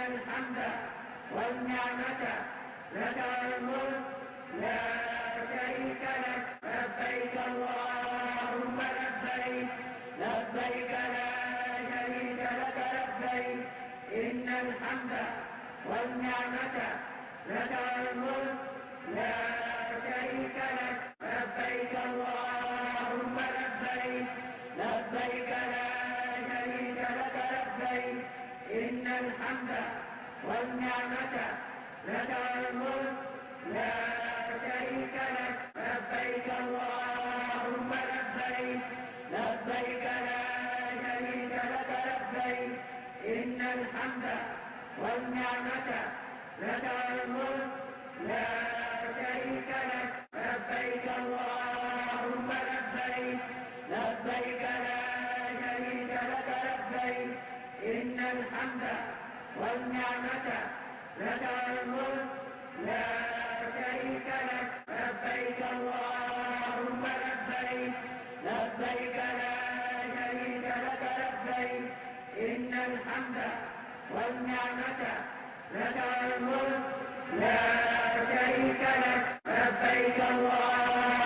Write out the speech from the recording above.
الحمد والنعمة لك والملك لا شريك لك لبيك اللهم لبيك لبيك لا شريك لك لبيك إن الحمد والنعمة لك والملك لا شريك لك لبيك اللهم لبيك لبيك لا شريك لك لبيك إن الحمد والنعمة لك والملك لا شريك لك لبيك اللهم لبيك لبيك لا شريك لك لبيك إن الحمد والنعمة لك والملك لا شريك لك لبيك اللهم لبيك لبيك لا شريك لك لبيك إن الحمد والنعمة لك والملك لا شريك لك لبيك اللهم لبيك لبيك لا شريك لك لبيك إن الحمد والنعمة لك والملك لا شريك لك